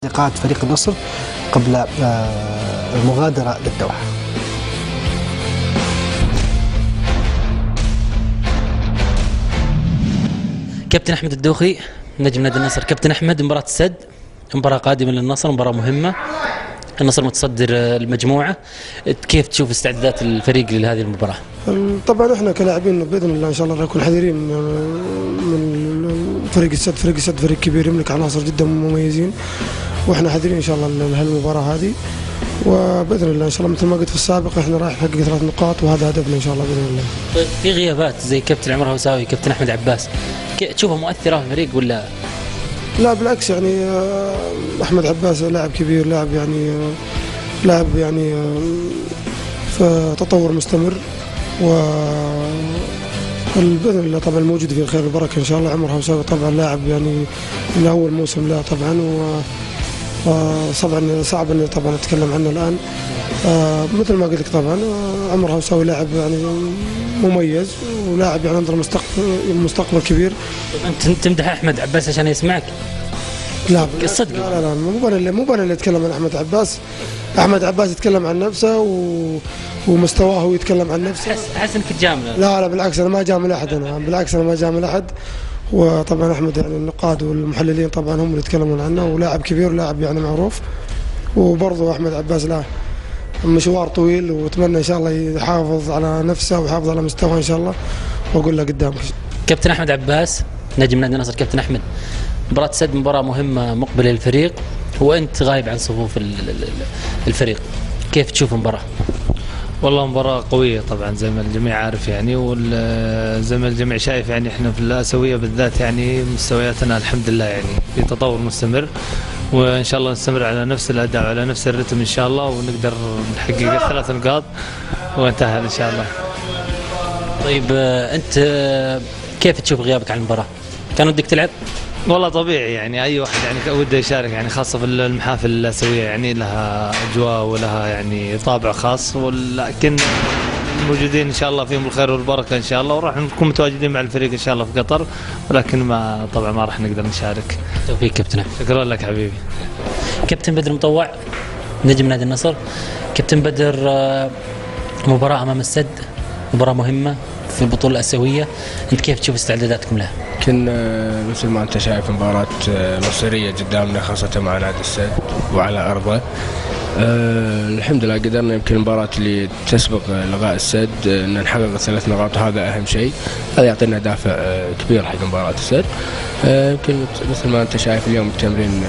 لقاءات فريق النصر قبل المغادرة للدوحة. كابتن أحمد الدوخي نجم نادي النصر. كابتن أحمد، مباراة السد مباراة قادمة للنصر، مباراة مهمة، النصر متصدر المجموعة، كيف تشوف استعدادات الفريق لهذه المباراة؟ طبعا احنا كلاعبين باذن الله ان شاء الله نكون حذرين من فريق السد. فريق كبير يملك عناصر جدا مميزين، واحنا حذرين ان شاء الله لهالمباراة هذه، وباذن الله ان شاء الله مثل ما قلت في السابق احنا رايح نحقق 3 نقاط وهذا هدفنا ان شاء الله باذن الله. طيب في غيابات زي كابتن عمر هوساوي، كابتن أحمد عباس، تشوفها مؤثرة في الفريق ولا؟ لا بالعكس، يعني احمد عباس لاعب كبير، لاعب يعني في تطور مستمر، باذن الله طبعا الموجود فيه الخير والبركه ان شاء الله. عمر هوساوي طبعا لاعب يعني من اول موسم له طبعا، صعب اني طبعا اتكلم عنه الان. مثل ما قلت لك طبعا عمر هوساوي لاعب يعني مميز، ولاعب يعني عنده مستقبل كبير. انت تمدح احمد عباس عشان يسمعك؟ لا الصدق. لا مو انا اللي اتكلم عن احمد عباس. احمد عباس يتكلم عن نفسه ومستواه هو يتكلم عن نفسه. احس انك تجامله. لا بالعكس، انا ما جامل احد، بالعكس انا ما جامل احد. وطبعا احمد يعني النقاد والمحللين طبعا هم اللي يتكلمون عنه، ولاعب كبير ولاعب يعني معروف. وبرضه احمد عباس له مشوار طويل، واتمنى ان شاء الله يحافظ على نفسه ويحافظ على مستواه ان شاء الله، واقول له قدامك. كابتن احمد عباس نجم نادي النصر. كابتن احمد، مباراة السد مباراة مهمة مقبلة للفريق، وانت غايب عن صفوف الفريق، كيف تشوف المباراة؟ والله مباراة قوية طبعا زي ما الجميع عارف يعني، وزي ما الجميع شايف يعني احنا في الآسيوية بالذات يعني مستوياتنا الحمد لله يعني في تطور مستمر، وان شاء الله نستمر على نفس الاداء وعلى نفس الرتم ان شاء الله، ونقدر نحقق 3 نقاط وانتهى ان شاء الله. طيب انت كيف تشوف غيابك عن المباراة؟ كان ودك تلعب؟ والله طبيعي يعني اي واحد يعني وده يشارك يعني، خاصه في المحافل الاسيويه يعني لها اجواء ولها يعني طابع خاص، ولكن موجودين ان شاء الله فيهم الخير والبركه ان شاء الله، وراح نكون متواجدين مع الفريق ان شاء الله في قطر، ولكن طبعا ما راح نقدر نشارك. توفيق كابتن. شكرا لك حبيبي. كابتن بدر مطوع نجم نادي النصر. كابتن بدر، مباراه امام السد، مباراه مهمه في البطوله الاسيويه، انت كيف تشوف استعداداتكم لها؟ يمكن مثل ما انت شايف مباراة مصيرية قدامنا، خاصة مع نادي السد وعلى ارضه. الحمد لله قدرنا يمكن المباراة اللي تسبق لغاء السد ان نحقق 3 نقاط، وهذا اهم شيء، هذا يعطينا دافع كبير حق مباراة السد. يمكن مثل ما انت شايف اليوم التمرين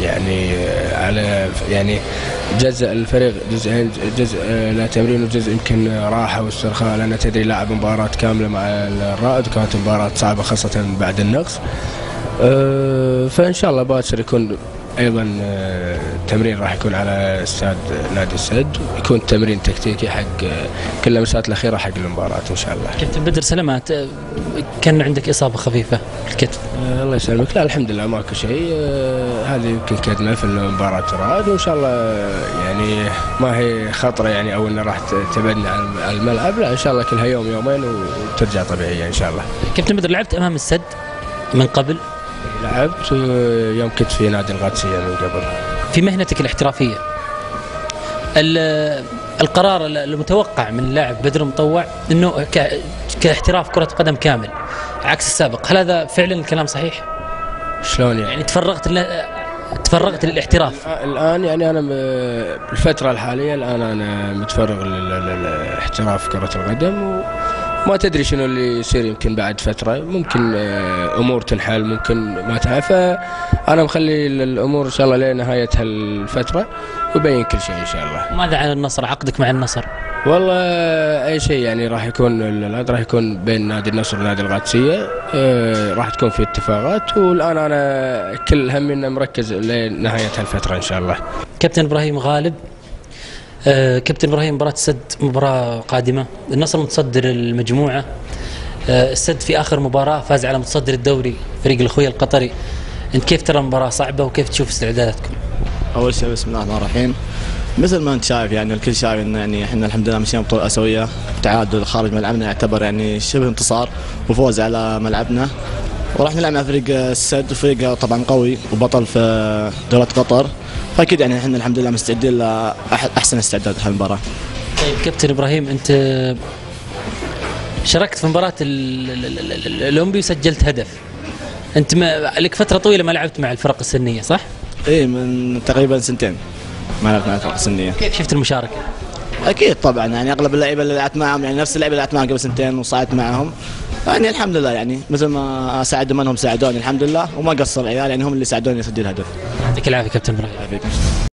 يعني على يعني جزء الفريق جزئين، جزء لا تمرين وجزء يمكن راحه واسترخاء، لان تدري لاعب مباراة كاملة مع الرائد، وكانت مباراة صعبة خاصة بعد النقص. فان شاء الله باكر يكون ايضا التمرين راح يكون على استاد نادي السد، يكون تمرين تكتيكي حق كل اللمسات الاخيره حق المباراه ان شاء الله. كابتن بدر سلامات، كان عندك اصابه خفيفه في الكتف. الله يسلمك. لا الحمد لله ماكو شيء، هذه يمكن كدمه في مباراه الرائد، وان شاء الله يعني ما هي خطره يعني او انه راح تبعدنا عن الملعب، لا ان شاء الله كلها يوم يومين وترجع طبيعيه ان شاء الله. كابتن بدر، لعبت امام السد من قبل؟ لعبت يوم كنت في نادي القادسيه من قبل. في مهنتك الاحترافيه، القرار المتوقع من اللاعب بدر مطوع انه كاحتراف كره قدم كامل عكس السابق، هل هذا فعلا الكلام صحيح؟ شلون يعني تفرغت للاحتراف الان؟ يعني انا بالفتره الحاليه الان انا متفرغ للاحتراف كره القدم، وما تدري شنو اللي يصير، يمكن بعد فتره ممكن امور تنحل، ممكن ما تنحل، فانا مخلي الامور ان شاء الله لنهايه هالفتره ويبين كل شيء ان شاء الله. ماذا عن النصر؟ عقدك مع النصر؟ والله اي شيء يعني راح يكون بين نادي النصر ونادي القادسيه، راح تكون في اتفاقات، والان انا كل همي اني مركز لنهايه هالفتره ان شاء الله. كابتن ابراهيم غالب، كابتن ابراهيم، مباراة السد مباراة قادمة، النصر متصدر المجموعة، السد في اخر مباراة فاز على متصدر الدوري فريق الخوية القطري، انت كيف ترى المباراة صعبة وكيف تشوف استعداداتكم؟ اول شيء بسم الله الرحمن الرحيم، مثل ما انت شايف يعني الكل شايف ان يعني احنا الحمد لله ماشيين بطولة اسيوية، تعادل خارج ملعبنا يعتبر يعني شبه انتصار وفوز على ملعبنا، وراح نلعب مع فريق السد، وفريق طبعا قوي وبطل في دورة قطر، فاكيد يعني احنا الحمد لله مستعدين لاحسن استعداد للمباراه. طيب كابتن ابراهيم، انت شاركت في مباراه الاولمبي وسجلت هدف. انت لك فتره طويله ما لعبت مع الفرق السنيه صح؟ ايه من تقريبا سنتين ما لعبت مع الفرق السنيه. كيف شفت المشاركه؟ اكيد طبعا يعني اغلب اللعيبه اللي لعبت معهم يعني نفس اللعيبه اللي لعبت معهم قبل سنتين وصعدت معهم، يعني الحمد لله يعني مثل ما ساعدهم انهم ساعدوني الحمد لله، وما قصر العيال يعني هم اللي ساعدوني اسجل هدف. يعطيك العافيه كابتن ابراهيم.